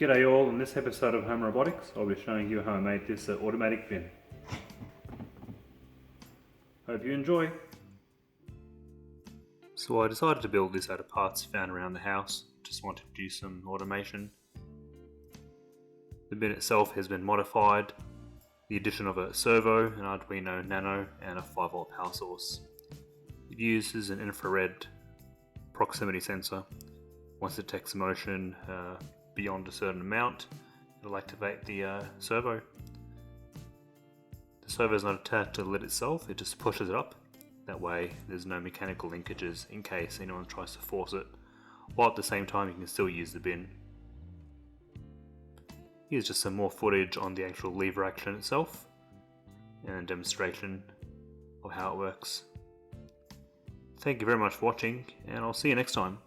G'day all, in this episode of Home Robotics I'll be showing you how I made this automatic bin. Hope you enjoy! So I decided to build this out of parts found around the house, just wanted to do some automation. The bin itself has been modified, the addition of a servo, an Arduino Nano and a 5V power source. It uses an infrared proximity sensor. Once it detects motion beyond a certain amount, it'll activate the servo. The servo is not attached to the lid itself, it just pushes it up. That way there's no mechanical linkages in case anyone tries to force it, while at the same time you can still use the bin. Here's just some more footage on the actual lever action itself and a demonstration of how it works. Thank you very much for watching, and I'll see you next time.